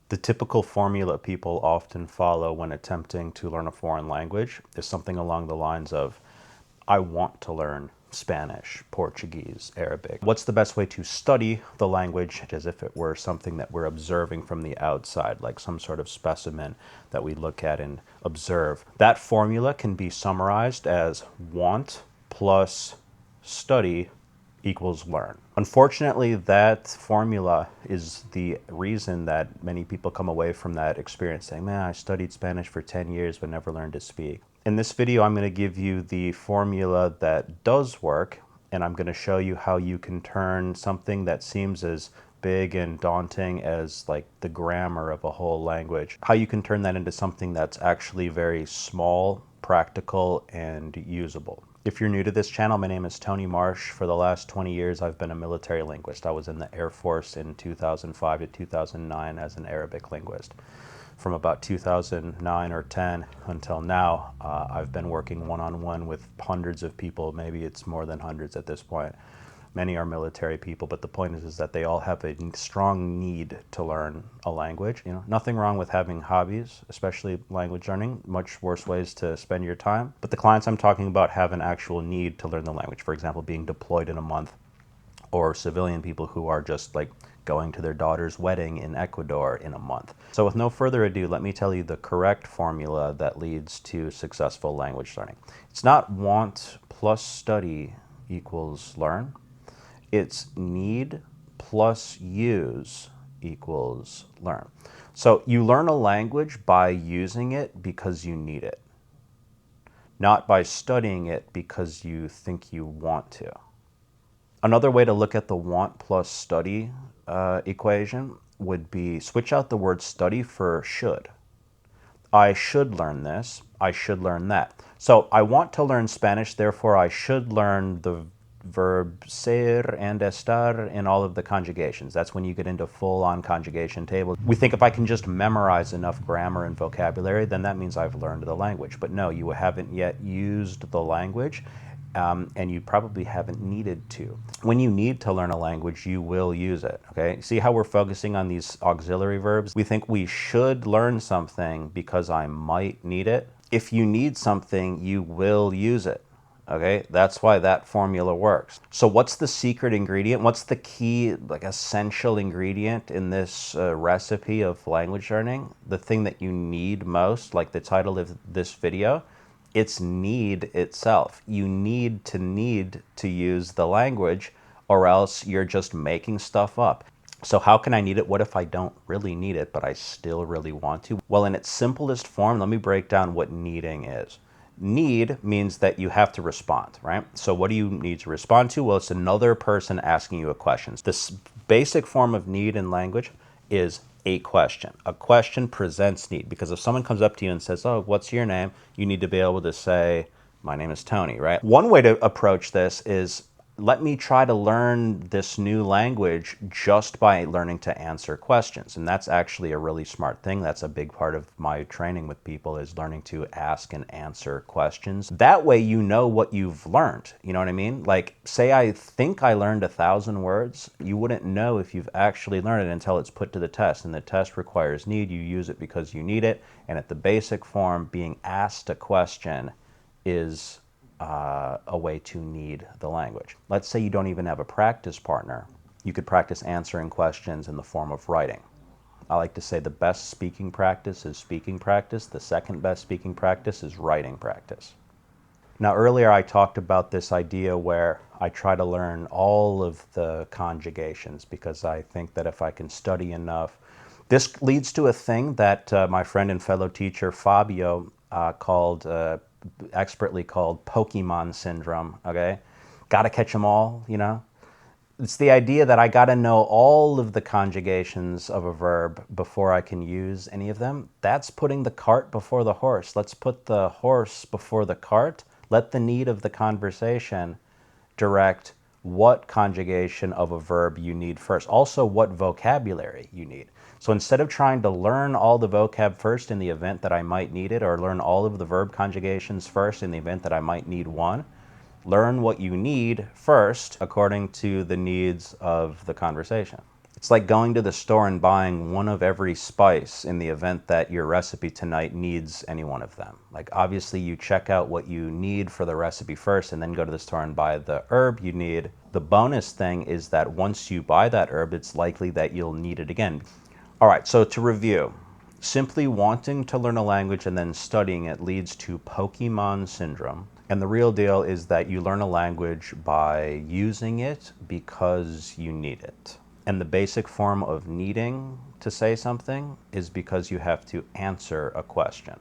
The typical formula people often follow when attempting to learn a foreign language is something along the lines of, I want to learn Spanish, Portuguese, Arabic. What's the best way to study the language as if it were something that we're observing from the outside, like some sort of specimen that we look at and observe? That formula can be summarized as want plus study equals learn. Unfortunately, that formula is the reason that many people come away from that experience saying, man, I studied Spanish for 10 years but never learned to speak. In this video, I'm going to give you the formula that does work, and I'm going to show you how you can turn something that seems as big and daunting as like the grammar of a whole language, how you can turn that into something that's actually very small, practical, and usable. If you're new to this channel, my name is Tony Marsh. For the last 20 years, I've been a military linguist. I was in the Air Force in 2005 to 2009 as an Arabic linguist. From about 2009 or 10 until now, I've been working one-on-one with hundreds of people. Maybe it's more than hundreds at this point. Many are military people, but the point is that they all have a strong need to learn a language. You know, nothing wrong with having hobbies, especially language learning. Much worse ways to spend your time. But the clients I'm talking about have an actual need to learn the language. For example, being deployed in a month, or civilian people who are just like going to their daughter's wedding in Ecuador in a month. So with no further ado, let me tell you the correct formula that leads to successful language learning. It's not want plus study equals learn. It's need plus use equals learn. So you learn a language by using it because you need it, not by studying it because you think you want to. Another way to look at the want plus study equation would be switch out the word study for should. I should learn this, I should learn that. So I want to learn Spanish, therefore I should learn the verb ser and estar in all of the conjugations. That's when you get into full-on conjugation tables. We think if I can just memorize enough grammar and vocabulary, then that means I've learned the language. But no, you haven't yet used the language. And you probably haven't needed to. When you need to learn a language, you will use it, okay? See how we're focusing on these auxiliary verbs? We think we should learn something because I might need it. If you need something, you will use it, okay? That's why that formula works. So what's the secret ingredient? What's the key, like essential ingredient in this recipe of language learning? The thing that you need most, like the title of this video, it's need itself. You need to use the language, or else you're just making stuff up. So how can I need it? What if I don't really need it, but I still really want to? Well, in its simplest form, let me break down what needing is. Need means that you have to respond, right? So what do you need to respond to? Well, it's another person asking you a question. This basic form of need in language is a question. A question presents need, because if someone comes up to you and says, oh, what's your name? You need to be able to say, my name is Tony, right? One way to approach this is, let me try to learn this new language just by learning to answer questions. And that's actually a really smart thing. That's a big part of my training with people, is learning to ask and answer questions. That way you know what you've learned. You know what I mean? Like, say I think I learned 1,000 words. You wouldn't know if you've actually learned it until it's put to the test. And the test requires need. You use it because you need it. And at the basic form, being asked a question is a way to need the language. Let's say you don't even have a practice partner. You could practice answering questions in the form of writing. I like to say the best speaking practice is speaking practice. The second best speaking practice is writing practice. Now, earlier I talked about this idea where I try to learn all of the conjugations because I think that if I can study enough, this leads to a thing that my friend and fellow teacher Fabio expertly called Pokemon syndrome, okay? Gotta catch them all, you know? It's the idea that I gotta know all of the conjugations of a verb before I can use any of them. That's putting the cart before the horse. Let's put the horse before the cart. Let the need of the conversation direct what conjugation of a verb you need first. Also, what vocabulary you need. So instead of trying to learn all the vocab first in the event that I might need it, or learn all of the verb conjugations first in the event that I might need one, learn what you need first according to the needs of the conversation. It's like going to the store and buying one of every spice in the event that your recipe tonight needs any one of them. Like, obviously you check out what you need for the recipe first and then go to the store and buy the herb you need. The bonus thing is that once you buy that herb, it's likely that you'll need it again. All right, so to review, simply wanting to learn a language and then studying it leads to Pokemon syndrome. And the real deal is that you learn a language by using it because you need it. And the basic form of needing to say something is because you have to answer a question.